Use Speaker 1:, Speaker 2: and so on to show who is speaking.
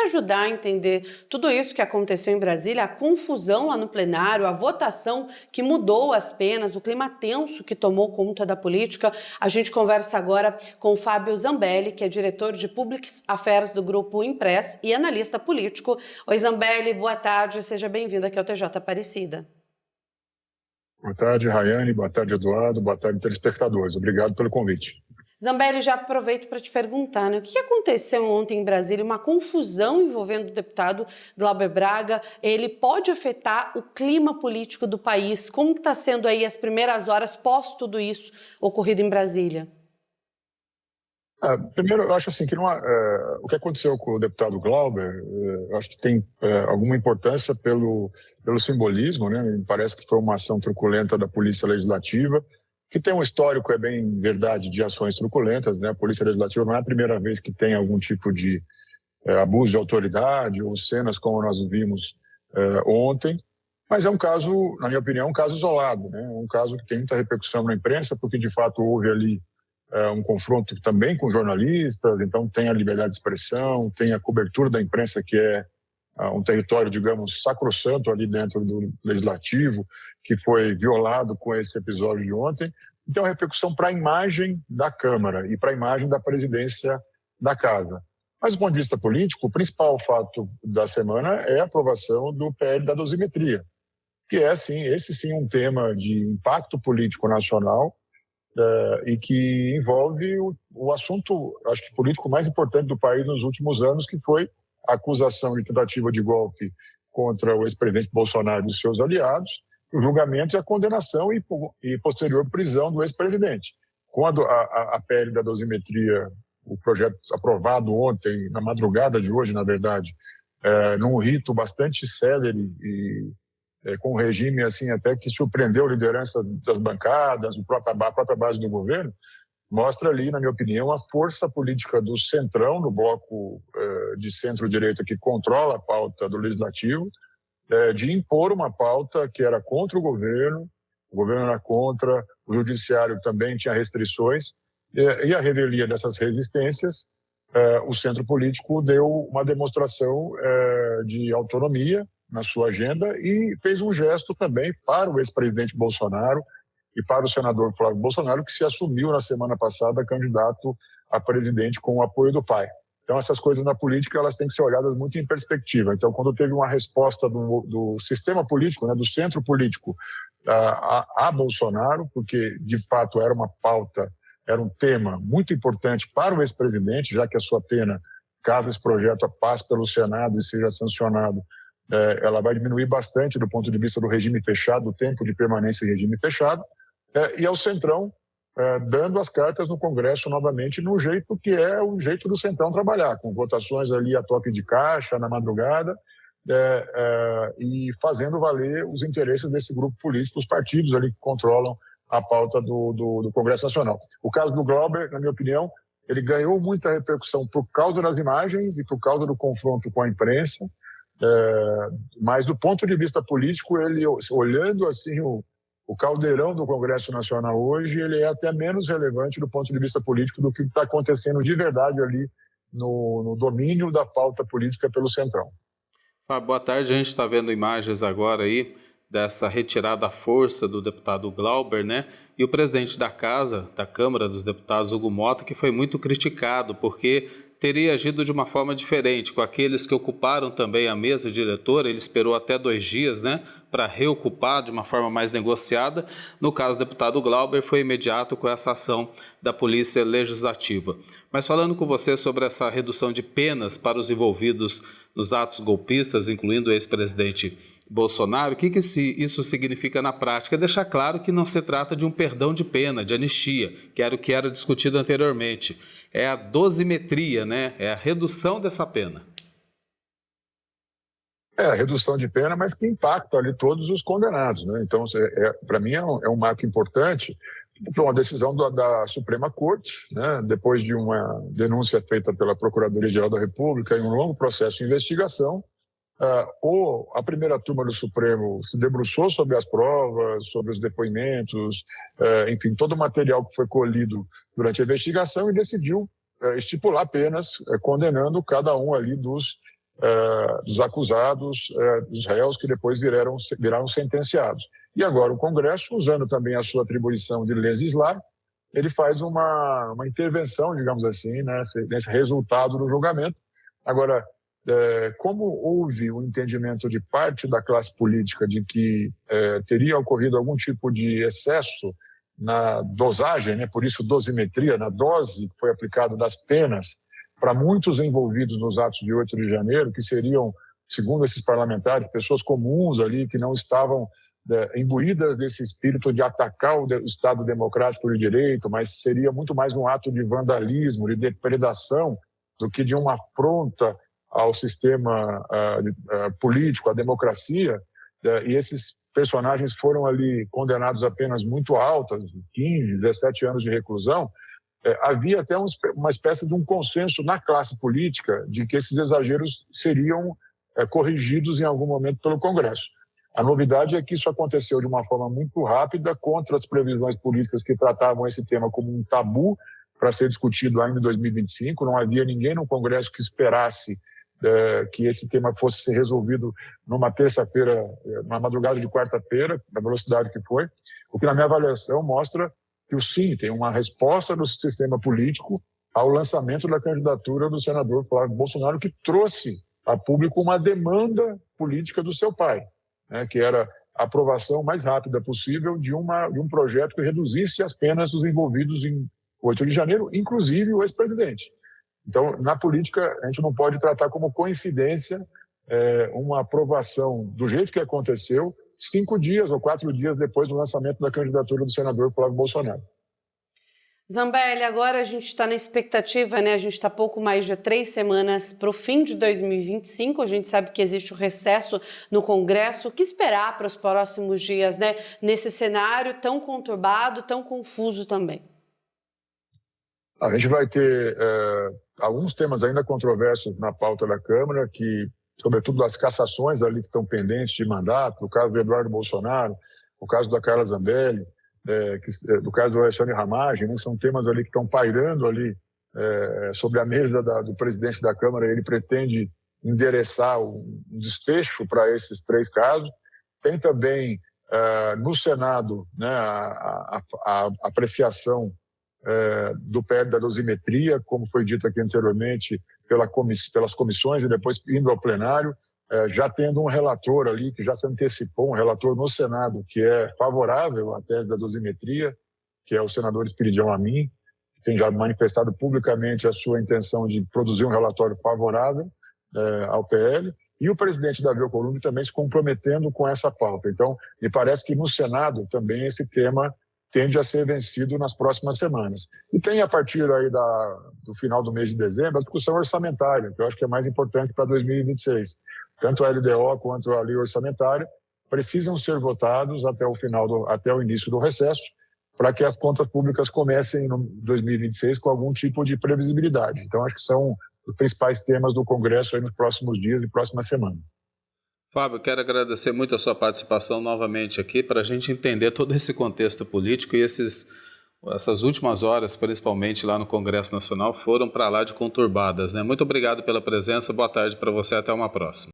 Speaker 1: para ajudar a entender tudo isso que aconteceu em Brasília, a confusão lá no plenário, a votação que mudou as penas, o clima tenso que tomou conta da política, a gente conversa agora com o Fábio Zambelli, que é diretor de Public Affairs do Grupo Impress e analista político. Oi, Zambelli, boa tarde, seja bem-vindo aqui ao TJ Aparecida.
Speaker 2: Boa tarde, Rayane, boa tarde, Eduardo, boa tarde, telespectadores. Obrigado pelo convite.
Speaker 1: Zambelli, já aproveito para te perguntar, né? O que aconteceu ontem em Brasília? Uma confusão envolvendo o deputado Glauber Braga. Ele pode afetar o clima político do país? Como está sendo aí as primeiras horas pós tudo isso ocorrido em Brasília?
Speaker 2: Primeiro, eu acho assim que o que aconteceu com o deputado Glauber, eu acho que tem alguma importância pelo simbolismo, né? Me parece que foi uma ação truculenta da Polícia Legislativa, que tem um histórico, é bem verdade, de ações truculentas, né? A Polícia Legislativa não é a primeira vez que tem algum tipo de abuso de autoridade ou cenas como nós vimos ontem, mas é um caso, na minha opinião, um caso isolado, né? Um caso que tem muita repercussão na imprensa, porque de fato houve ali um confronto também com jornalistas, então tem a liberdade de expressão, tem a cobertura da imprensa, que é um território, digamos, sacrossanto ali dentro do Legislativo, que foi violado com esse episódio de ontem. Então, a repercussão para a imagem da Câmara e para a imagem da presidência da Casa. Mas, do ponto de vista político, o principal fato da semana é a aprovação do PL da dosimetria, que é, esse sim, um tema de impacto político nacional, e que envolve o assunto, acho que político mais importante do país nos últimos anos, que foi a acusação de tentativa de golpe contra o ex-presidente Bolsonaro e os seus aliados, o julgamento e a condenação e posterior prisão do ex-presidente. Quando a PL da dosimetria, o projeto aprovado ontem, na madrugada de hoje, na verdade, num rito bastante célere e com um regime assim até que surpreendeu a liderança das bancadas, a própria base do governo, mostra ali, na minha opinião, a força política do Centrão, no bloco de centro-direita que controla a pauta do Legislativo, de impor uma pauta que era contra o governo era contra, o Judiciário também tinha restrições, e a revelia dessas resistências, o centro político deu uma demonstração de autonomia na sua agenda e fez um gesto também para o ex-presidente Bolsonaro e para o senador Flávio Bolsonaro, que se assumiu na semana passada candidato a presidente com o apoio do pai. Então, essas coisas na política elas têm que ser olhadas muito em perspectiva. Então, quando teve uma resposta do sistema político, né, do centro político, a Bolsonaro, porque de fato era uma pauta, era um tema muito importante para o ex-presidente, já que a sua pena, caso esse projeto passe pelo Senado e seja sancionado, ela vai diminuir bastante do ponto de vista do regime fechado, do tempo de permanência em regime fechado, e ao Centrão dando as cartas no Congresso novamente no jeito que é o jeito do Centrão trabalhar, com votações ali a toque de caixa, na madrugada, e fazendo valer os interesses desse grupo político, os partidos ali que controlam a pauta do Congresso Nacional. O caso do Glauber, na minha opinião, ele ganhou muita repercussão por causa das imagens e por causa do confronto com a imprensa, mas do ponto de vista político, ele, olhando assim o caldeirão do Congresso Nacional hoje, ele é até menos relevante do ponto de vista político do que está acontecendo de verdade ali no domínio da pauta política pelo Centrão.
Speaker 3: Fábio, boa tarde. A gente está vendo imagens agora aí dessa retirada à força do deputado Glauber, né? E o presidente da Casa, da Câmara dos Deputados, Hugo Motta, que foi muito criticado porque teria agido de uma forma diferente com aqueles que ocuparam também a mesa diretora. Ele esperou até 2 dias, né, para reocupar de uma forma mais negociada. No caso do deputado Glauber, foi imediato com essa ação da Polícia Legislativa. Mas falando com você sobre essa redução de penas para os envolvidos nos atos golpistas, incluindo o ex-presidente Bolsonaro, o que isso significa na prática? É deixar claro que não se trata de um perdão de pena, de anistia, que era o que era discutido anteriormente. É a dosimetria, né? É a redução dessa pena.
Speaker 2: A redução de pena, mas que impacta ali todos os condenados, né? Então, para mim, é um marco importante, foi uma decisão da Suprema Corte, né? Depois de uma denúncia feita pela Procuradoria-Geral da República em um longo processo de investigação, a primeira turma do Supremo se debruçou sobre as provas, sobre os depoimentos, enfim, todo o material que foi colhido durante a investigação e decidiu estipular penas, condenando cada um ali dos dos acusados, dos réus que depois viraram sentenciados. E agora o Congresso, usando também a sua atribuição de legislar, ele faz uma intervenção, digamos assim, nesse resultado do julgamento. Agora, como houve um entendimento de parte da classe política de que teria ocorrido algum tipo de excesso na dosagem, né, por isso dosimetria, na dose que foi aplicada das penas para muitos envolvidos nos atos de 8 de janeiro, que seriam, segundo esses parlamentares, pessoas comuns ali que não estavam imbuídas desse espírito de atacar o Estado democrático de direito, mas seria muito mais um ato de vandalismo, de depredação, do que de uma afronta ao sistema político, à democracia, e esses personagens foram ali condenados a penas muito altas, 15, 17 anos de reclusão. Havia até uma espécie de um consenso na classe política de que esses exageros seriam corrigidos em algum momento pelo Congresso. A novidade é que isso aconteceu de uma forma muito rápida, contra as previsões políticas que tratavam esse tema como um tabu para ser discutido ainda em 2025. Não havia ninguém no Congresso que esperasse que esse tema fosse ser resolvido numa terça-feira, na madrugada de quarta-feira, na velocidade que foi. O que, na minha avaliação, mostra que sim, tem uma resposta do sistema político ao lançamento da candidatura do senador Flávio Bolsonaro, que trouxe a público uma demanda política do seu pai, né, que era a aprovação mais rápida possível de um projeto que reduzisse as penas dos envolvidos em 8 de janeiro, inclusive o ex-presidente. Então, na política, a gente não pode tratar como coincidência uma aprovação do jeito que aconteceu 5 dias ou 4 dias depois do lançamento da candidatura do senador Flávio Bolsonaro.
Speaker 1: Zambelli, agora a gente está na expectativa, né? A gente está pouco mais de 3 semanas para o fim de 2025. A gente sabe que existe o recesso no Congresso. O que esperar para os próximos dias, né? Nesse cenário tão conturbado, tão confuso também?
Speaker 2: A gente vai ter alguns temas ainda controversos na pauta da Câmara, que, sobretudo as cassações ali que estão pendentes de mandato, o caso do Eduardo Bolsonaro, o caso da Carla Zambelli, do caso do Alexandre Ramagem, né, são temas ali que estão pairando ali sobre a mesa do presidente da Câmara. Ele pretende endereçar um desfecho para esses 3 casos. Tem também no Senado, né, a apreciação do PL da dosimetria, como foi dito aqui anteriormente, pelas comissões e depois indo ao plenário, já tendo um relator ali que já se antecipou, um relator no Senado que é favorável à tese da dosimetria, que é o senador Espiridião Amin, que tem já manifestado publicamente a sua intenção de produzir um relatório favorável ao PL, e o presidente Davi Alcolumbre também se comprometendo com essa pauta. Então, me parece que no Senado também esse tema tende a ser vencido nas próximas semanas. E tem, a partir aí do final do mês de dezembro, a discussão orçamentária, que eu acho que é mais importante para 2026. Tanto a LDO quanto a lei orçamentária precisam ser votados até o início do recesso, para que as contas públicas comecem em 2026 com algum tipo de previsibilidade. Então, acho que são os principais temas do Congresso aí nos próximos dias e próximas semanas.
Speaker 3: Fábio, quero agradecer muito a sua participação novamente aqui para a gente entender todo esse contexto político, e essas últimas horas, principalmente lá no Congresso Nacional, foram para lá de conturbadas, né? Muito obrigado pela presença, boa tarde para você, até uma próxima.